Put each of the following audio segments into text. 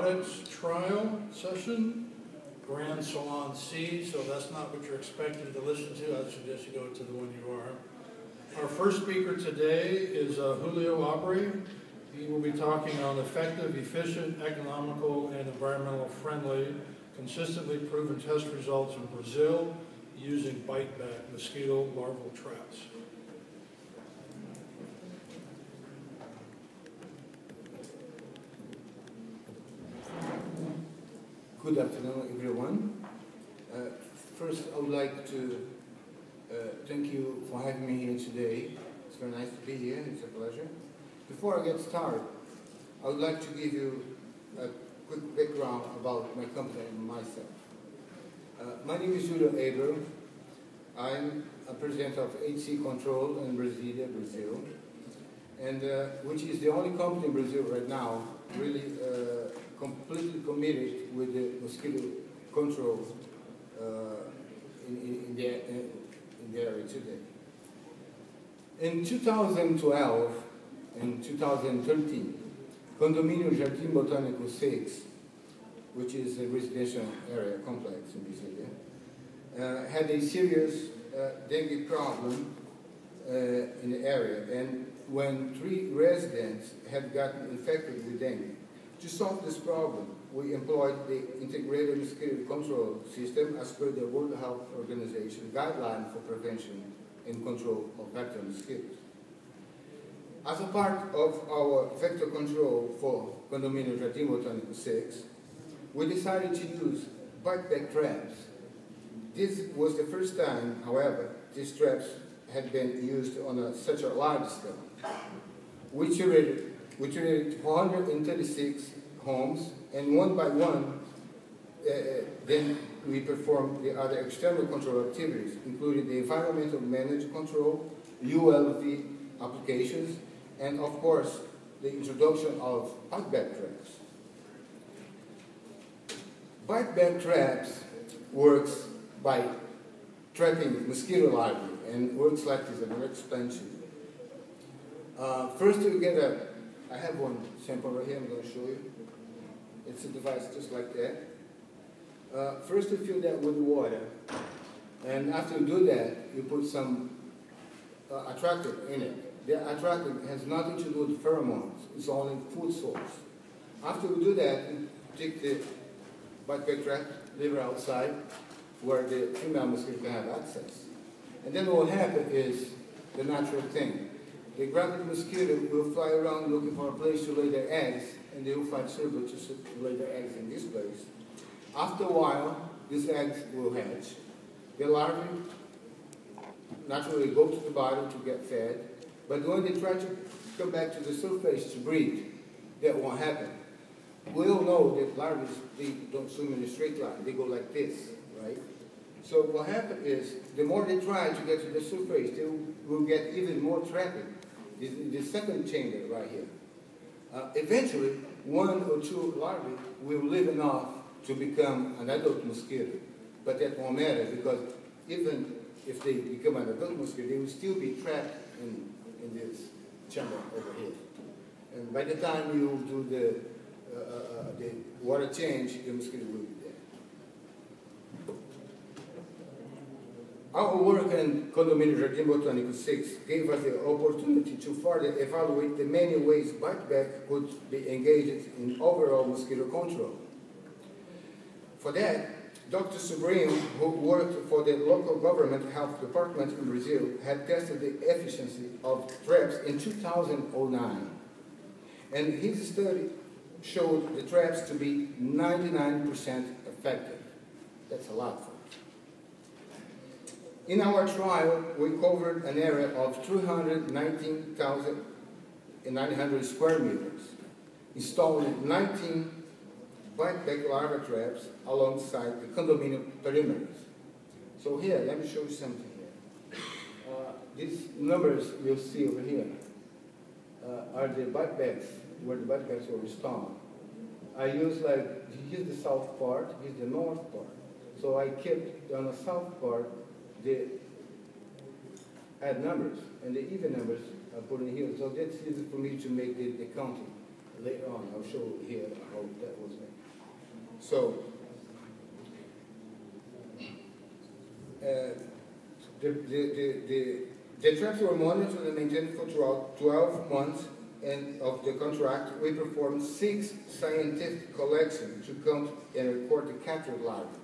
products trial session, Grand Salon C, so that's not what you're expected to listen to. I suggest you go to the one you are. Our first speaker today is Julio Abreu. He will be talking on effective, efficient, economical, and environmental friendly, consistently proven test results in Brazil using BiteBack mosquito larval traps. Good afternoon, everyone. First, I would like to thank you for having me here today. It's very nice to be here. It's a pleasure. Before I get started, I would like to give you a quick background about my company and myself. My name is Julio Abreu. I'm a president of AMCA Control in Brasilia, Brazil, and which is the only company in Brazil right now really completely committed with the mosquito control in the area today. In 2012 and 2013, Condomínio Jardim Botânico 6, which is a residential area complex in Brasilia, had a serious dengue problem in the area, and when 3 residents had gotten infected with dengue. To solve this problem, we employed the integrated mosquito control system as per the World Health Organization guideline for prevention and control of vector mosquitoes. As a part of our vector control for Condomínio Jardim Botânico 6, we decided to use BiteBack traps. This was the first time, however, these traps had been used on such a large scale. We treated 436 homes, and one by one, then we performed the other external control activities, including the environmental management control, ULV applications, and of course, the introduction of BiteBack traps. BiteBack traps works by trapping mosquito larvae and works like this, and I'll explain to you. First you get I have one sample right here, I'm going to show you. It's a device just like that. First you fill that with water, and after you do that, you put some attractant in it. The attractant has nothing to do with pheromones, it's only food source. After you do that, you take the BiteBack trap, leave it outside, where the female mosquito can have access. And then what will happen is the natural thing. The gravid mosquito will fly around looking for a place to lay their eggs, and they will find suitable to lay their eggs in this place. After a while, these eggs will hatch. The larvae naturally go to the bottom to get fed, but when they try to come back to the surface to breed, that won't happen. We all know that larvae, they don't swim in a straight line, they go like this, right? So what happens is, the more they try to get to the surface, they will get even more trapping. The second chamber right here. Eventually, 1 or 2 larvae will live enough to become an adult mosquito. But that won't matter, because even if they become an adult mosquito, they will still be trapped in this chamber over here. And by the time you do the water change, the mosquito will be dead. Our work in Condomínio Jardim Botânico 6 gave us the opportunity to further evaluate the many ways BiteBack could be engaged in overall mosquito control. For that, Dr. Abreu, who worked for the local government health department in Brazil, had tested the efficiency of traps in 2009. And his study showed the traps to be 99% effective. That's a lot for us. In our trial, we covered an area of 319,900 square meters, installing 19 BiteBack larva traps alongside the condominium perimeters. So here, let me show you something here. These numbers you'll see over here are the BiteBacks, where the BiteBacks were installed. I use here's the south part, here's the north part. So I kept on the south part the odd numbers, and the even numbers are put in here. So that's easy for me to make the counting. later on. I'll show you here how that was made. So, the traps were monitored and maintained for throughout 12 months and of the contract. We performed 6 scientific collections to count and record the captured larvae.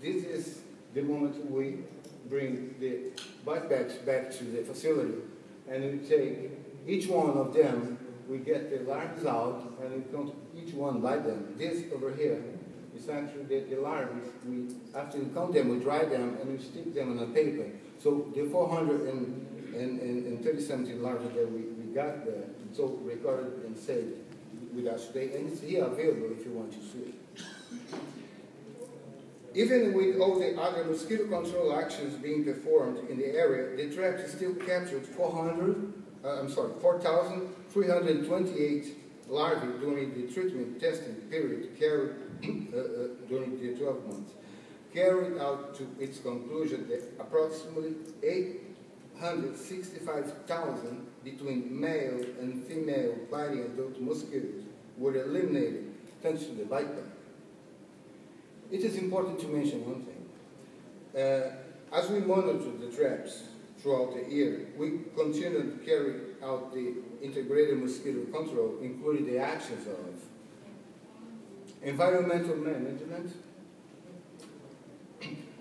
This is the moment we bring the BiteBacks back to the facility, and we take each one of them, we get the larvae out, and we count each one by them. This over here is actually the larvae. After we count them, we dry them, and we stick them on a paper. So the 430-something larvae that we got there, so recorded and saved with us today, and it's here available if you want to see it. Even with all the other mosquito control actions being performed in the area, the traps still captured 4,328 larvae during the treatment testing period carried during the 12 months. Carried out to its conclusion that approximately 865,000 between male and female biting adult mosquitoes were eliminated thanks to the BiteBack. It is important to mention one thing. As we monitor the traps throughout the year, we continue to carry out the integrated mosquito control, including the actions of environmental management.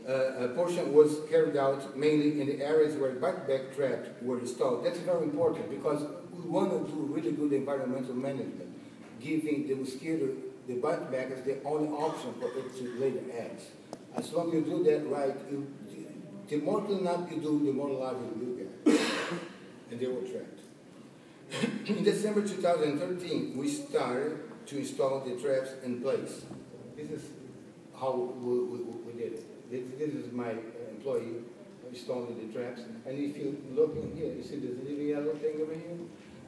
A portion was carried out mainly in the areas where BiteBack traps were installed. That's very important because we want to do really good environmental management, giving the mosquito the BiteBack is the only option for it to lay the eggs. As long as you do that right, the more cleanup you do, the more larvae you get. And they were trapped. In December 2013, we started to install the traps in place. This is how we did it. This is my employee installing the traps. And if you look in here, you see this little yellow thing over here?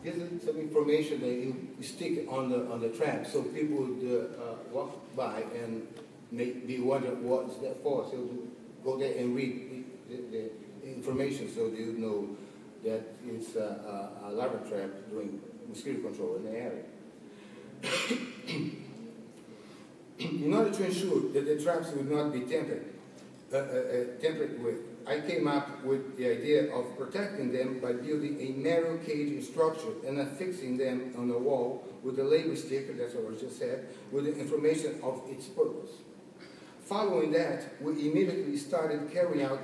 This is some information that you stick on the trap, so people would walk by and maybe wonder what's that for. So go there and read the information so they would know that it's a larva trap doing mosquito control in the area. In order to ensure that the traps would not be tampered with, I came up with the idea of protecting them by building a narrow cage structure and affixing them on the wall with a label sticker, that's what I just said, with the information of its purpose. Following that, we immediately started carrying out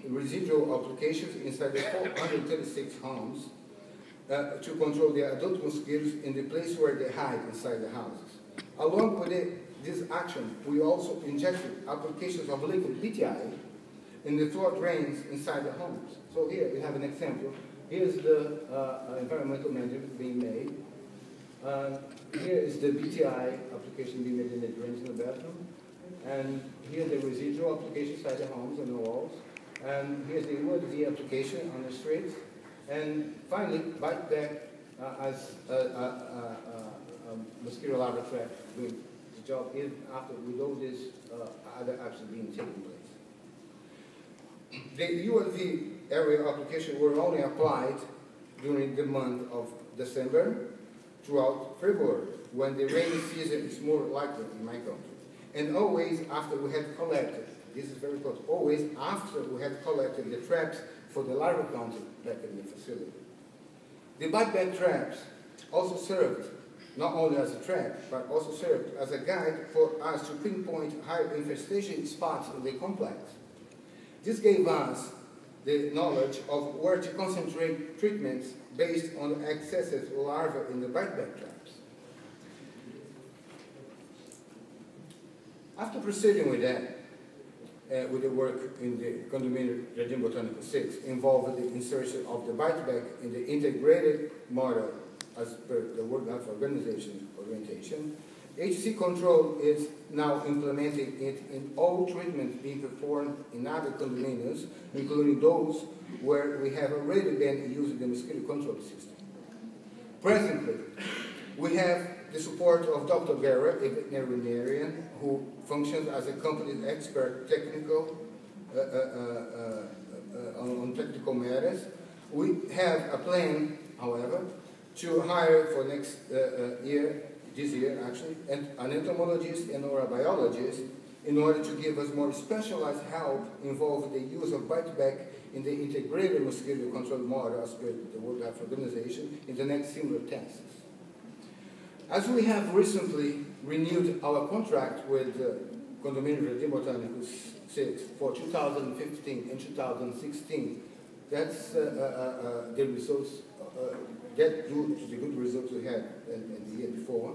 residual applications inside the 436 homes to control the adult mosquitoes in the place where they hide inside the houses. Along with this action, we also injected applications of liquid BTI in the floor drains inside the homes. So here we have an example. Here's the environmental management being made. Here is the BTI application being made in the drains in the bathroom. And here the residual application inside the homes and the walls. And here's the ULV application on the streets. And finally, BiteBack as a mosquito larva trap doing the job is after with all this other actions being taken place. The ULV area application were only applied during the month of December throughout February, when the rainy season is more likely in my country. And always after we had collected, this is very important, always after we had collected the traps for the larva counting back in the facility. The BiteBack traps also served not only as a trap, but also served as a guide for us to pinpoint high infestation spots in the complex. This gave us the knowledge of where to concentrate treatments based on excessive larvae in the BiteBack traps. After proceeding with that, with the work in the condominium Jardim Botanico 6, involved the insertion of the BiteBack in the integrated model as per the World Health Organization orientation, HC control is now implementing it in all treatments being performed in other condominiums, including those where we have already been using the mosquito control system. Presently, we have the support of Dr. Guerra, a veterinarian who functions as a company's expert technical on technical matters. We have a plan, however, to hire for next year, this year actually, an entomologist and or a biologist in order to give us more specialized help involving the use of BiteBack in the integrated mosquito control model as per the World Health Organization in the next similar tests. As we have recently renewed our contract with Condomínio Jardim Botânico 6 for 2015 and 2016, that's the results, that due to the good results we had in the year before.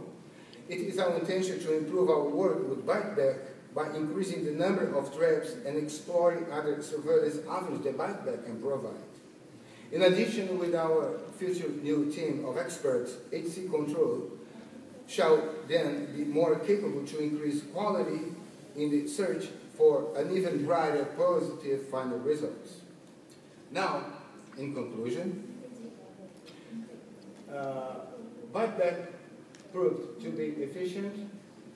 It is our intention to improve our work with BiteBack by increasing the number of traps and exploring other surveillance avenues that BiteBack can provide. In addition, with our future new team of experts, HC Control shall then be more capable to increase quality in the search for an even brighter positive final results. Now, in conclusion, BiteBack proved to be efficient,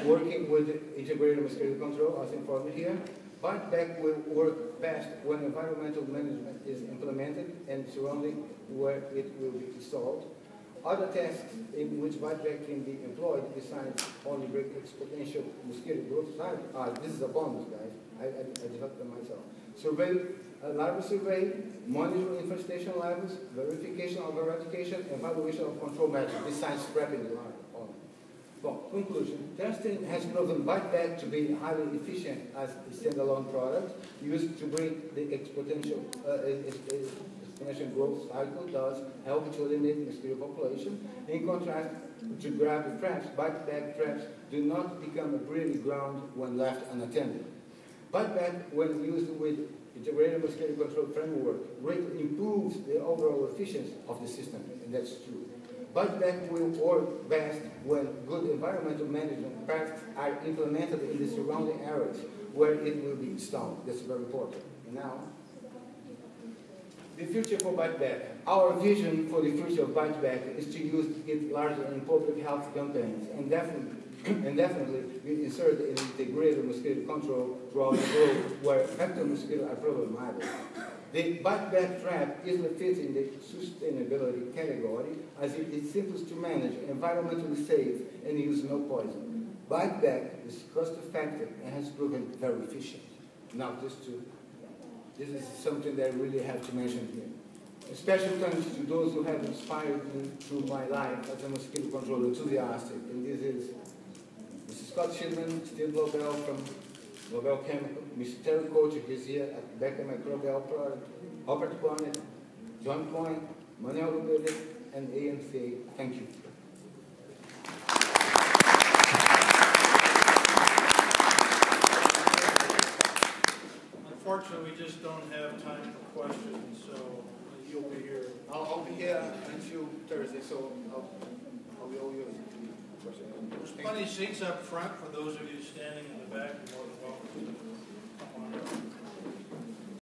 working with integrated mosquito control, as informed here. BiteBack will work best when environmental management is implemented and surrounding where it will be installed. Other tasks in which BiteBack can be employed besides only break exponential mosquito growth side, this is a bonus, guys. I developed them myself. Larval survey, monitor infestation levels, verification of eradication, evaluation of control measures, besides scrapping the larva. Well, conclusion, testing has proven BiteBack to be highly efficient as a standalone product used to break the exponential growth cycle, thus helping to eliminate mosquito population. In contrast to grab traps, BiteBack traps do not become a breeding ground when left unattended. BiteBack, when used with integrated mosquito control framework, greatly improves the overall efficiency of the system, and that's true. BiteBack will work best when good environmental management practices are implemented in the surrounding areas where it will be installed. That's very important. And now, the future for BiteBack. Our vision for the future of BiteBack is to use it largely in public health campaigns and definitely we insert in integrated mosquito control throughout the globe where vector mosquitoes are problematic. The BiteBack trap easily fits in the sustainability category as it is simplest to manage, environmentally safe, and use no poison. BiteBack is cost-effective and has proven very efficient. Now, this is something that I really have to mention here. A special thanks to those who have inspired me through my life as a mosquito control enthusiast, and this is Mr. Scott Shillman, Steve Lobel from Lobel Chemical, Mr. Terry Coach is here at Becker Microbial Product, Robert Bonnet, John Coyne, Manuel Rubele, and AMCA. Thank you. Unfortunately, we just don't have time for questions, so you'll be here. I'll be here until Thursday, so I'll be all yours. There's plenty of seats up front for those of you standing in the back. You're more than welcome to come on up.